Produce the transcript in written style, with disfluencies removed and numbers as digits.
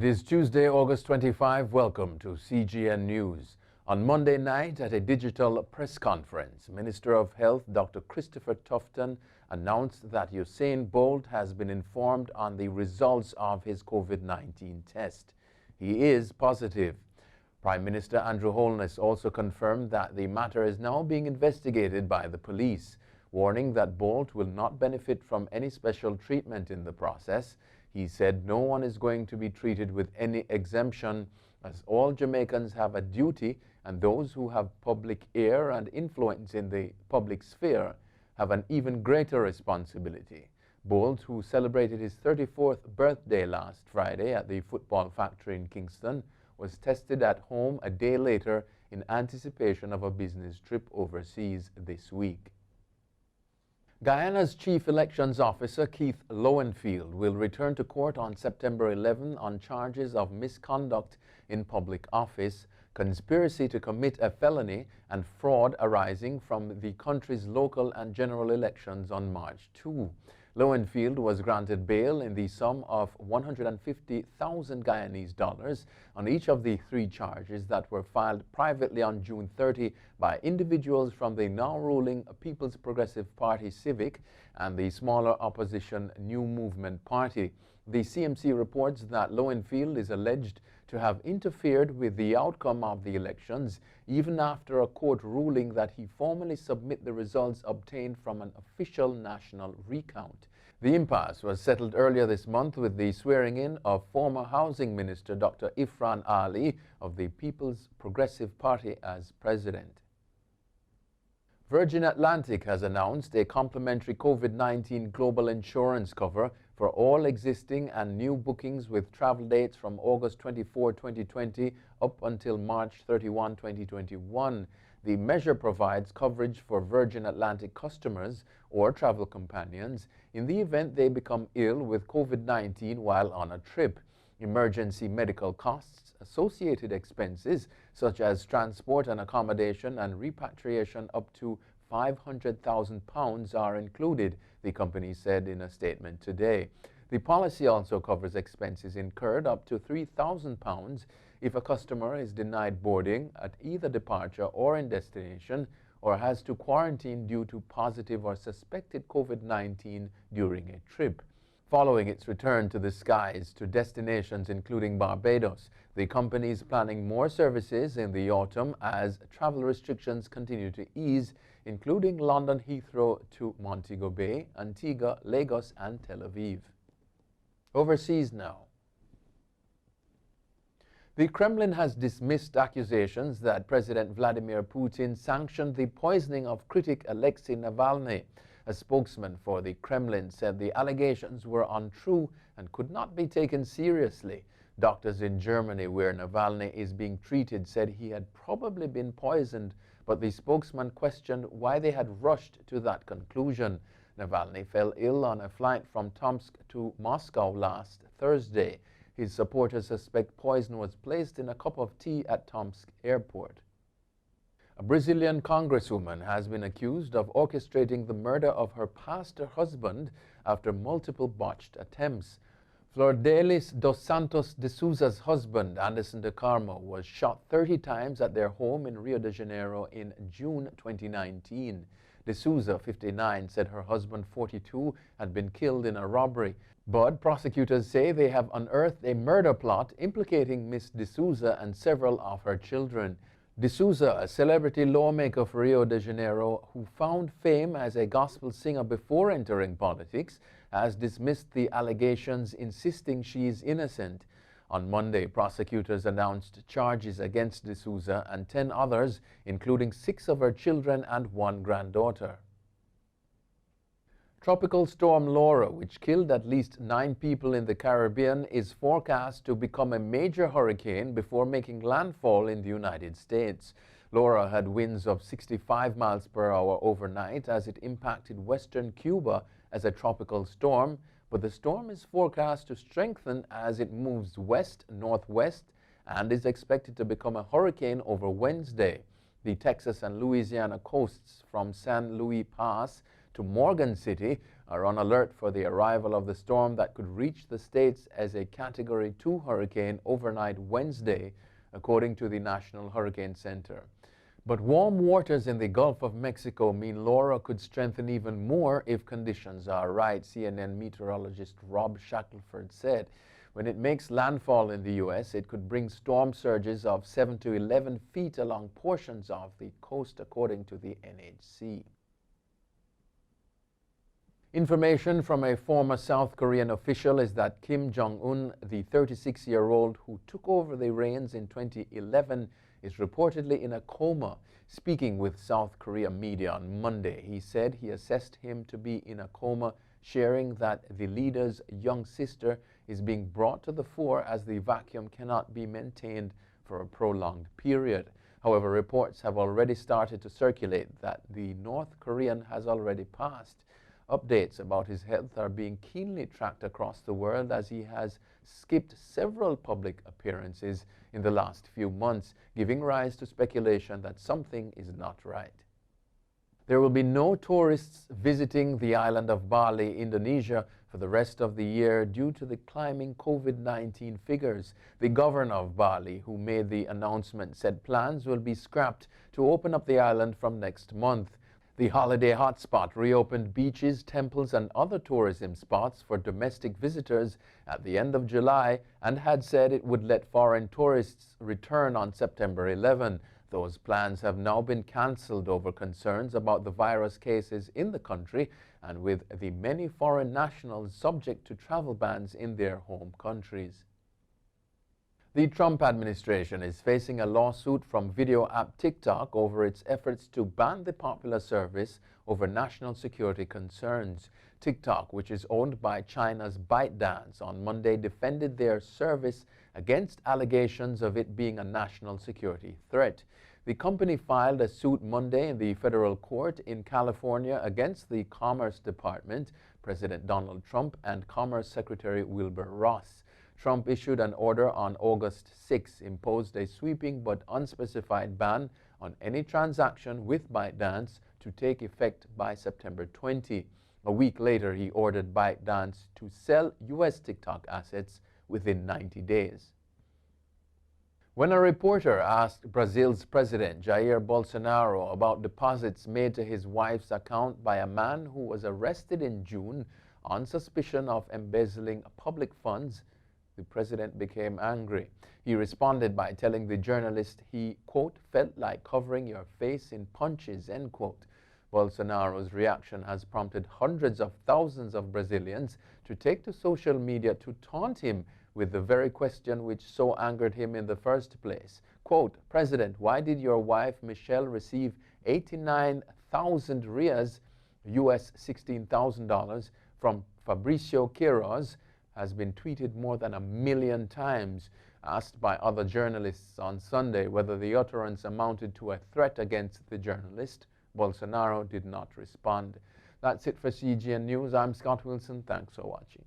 It is Tuesday, August 25. Welcome to CGN News. On Monday night at a digital press conference, Minister of Health Dr. Christopher Tufton announced that Usain Bolt has been informed on the results of his COVID-19 test. He is positive. Prime Minister Andrew Holness also confirmed that the matter is now being investigated by the police, warning that Bolt will not benefit from any special treatment in the process. He said no one is going to be treated with any exemption, as all Jamaicans have a duty, and those who have public ear and influence in the public sphere have an even greater responsibility. Bolt, who celebrated his 34th birthday last Friday at the football factory in Kingston, was tested at home a day later in anticipation of a business trip overseas this week. Guyana's Chief Elections Officer, Keith Lowenfield, will return to court on September 11 on charges of misconduct in public office, conspiracy to commit a felony, and fraud arising from the country's local and general elections on March 2. Lowenfield was granted bail in the sum of 150,000 Guyanese dollars on each of the three charges that were filed privately on June 30 by individuals from the now-ruling People's Progressive Party Civic and the smaller opposition New Movement Party. The CMC reports that Lowenfield is alleged to have interfered with the outcome of the elections, even after a court ruling that he formally submit the results obtained from an official national recount. The impasse was settled earlier this month with the swearing-in of former Housing Minister Dr. Ifran Ali of the People's Progressive Party as president. Virgin Atlantic has announced a complimentary COVID-19 global insurance cover for all existing and new bookings with travel dates from August 24, 2020 up until March 31, 2021. The measure provides coverage for Virgin Atlantic customers or travel companions in the event they become ill with COVID-19 while on a trip. Emergency medical costs, associated expenses such as transport and accommodation and repatriation up to £500,000 are included, the company said in a statement today. The policy also covers expenses incurred up to £3,000 if a customer is denied boarding at either departure or in destination, or has to quarantine due to positive or suspected COVID-19 during a trip. Following its return to the skies to destinations including Barbados, the company is planning more services in the autumn as travel restrictions continue to ease, including London Heathrow to Montego Bay, Antigua, Lagos, and Tel Aviv. Overseas now. The Kremlin has dismissed accusations that President Vladimir Putin sanctioned the poisoning of critic Alexei Navalny. A spokesman for the Kremlin said the allegations were untrue and could not be taken seriously. Doctors in Germany, where Navalny is being treated, said he had probably been poisoned, but the spokesman questioned why they had rushed to that conclusion. Navalny fell ill on a flight from Tomsk to Moscow last Thursday. His supporters suspect poison was placed in a cup of tea at Tomsk airport. A Brazilian congresswoman has been accused of orchestrating the murder of her pastor husband after multiple botched attempts. Flordelis dos Santos de Souza's husband, Anderson de Carmo, was shot 30 times at their home in Rio de Janeiro in June 2019. De Souza, 59, said her husband, 42, had been killed in a robbery. But prosecutors say they have unearthed a murder plot implicating Miss De Souza and several of her children. De Souza, a celebrity lawmaker for Rio de Janeiro who found fame as a gospel singer before entering politics, has dismissed the allegations, insisting she is innocent. On Monday, prosecutors announced charges against De Souza and 10 others, including 6 of her children and 1 granddaughter. Tropical storm Laura, which killed at least 9 people in the Caribbean, is forecast to become a major hurricane before making landfall in the United States. Laura had winds of 65 miles per hour overnight as it impacted western Cuba as a tropical storm, but the storm is forecast to strengthen as it moves west-northwest and is expected to become a hurricane over Wednesday. The Texas and Louisiana coasts from San Luis Pass to Morgan City are on alert for the arrival of the storm that could reach the states as a Category 2 hurricane overnight Wednesday, according to the National Hurricane Center. But warm waters in the Gulf of Mexico mean Laura could strengthen even more if conditions are right, CNN meteorologist Rob Shackelford said. When it makes landfall in the U.S., it could bring storm surges of 7 to 11 feet along portions of the coast, according to the NHC. Information from a former South Korean official is that Kim Jong-un, the 36-year-old who took over the reins in 2011, is reportedly in a coma. Speaking with South Korea media on Monday, he said he assessed him to be in a coma, sharing that the leader's young sister is being brought to the fore as the vacuum cannot be maintained for a prolonged period. However, reports have already started to circulate that the North Korean has already passed. Updates about his health are being keenly tracked across the world as he has skipped several public appearances in the last few months, giving rise to speculation that something is not right. There will be no tourists visiting the island of Bali, Indonesia, for the rest of the year due to the climbing COVID-19 figures. The governor of Bali, who made the announcement, said plans will be scrapped to open up the island from next month. The holiday hotspot reopened beaches, temples, and other tourism spots for domestic visitors at the end of July and had said it would let foreign tourists return on September 11. Those plans have now been cancelled over concerns about the virus cases in the country and with the many foreign nationals subject to travel bans in their home countries. The Trump administration is facing a lawsuit from video app TikTok over its efforts to ban the popular service over national security concerns. TikTok, which is owned by China's ByteDance, on Monday defended their service against allegations of it being a national security threat. The company filed a suit Monday in the federal court in California against the Commerce Department, President Donald Trump, and Commerce Secretary Wilbur Ross. Trump issued an order on August 6, imposed a sweeping but unspecified ban on any transaction with ByteDance to take effect by September 20. A week later, he ordered ByteDance to sell U.S. TikTok assets within 90 days. When a reporter asked Brazil's President Jair Bolsonaro about deposits made to his wife's account by a man who was arrested in June on suspicion of embezzling public funds, the president became angry. He responded by telling the journalist he, quote, felt like covering your face in punches, end quote. Bolsonaro's reaction has prompted hundreds of thousands of Brazilians to take to social media to taunt him with the very question which so angered him in the first place. Quote, President, why did your wife Michelle receive 89,000 reais, US $16,000, from Fabricio Queiroz, has been tweeted more than 1 million times. Asked by other journalists on Sunday whether the utterance amounted to a threat against the journalist, Bolsonaro did not respond. That's it for CGN News. I'm Scott Wilson. Thanks for watching.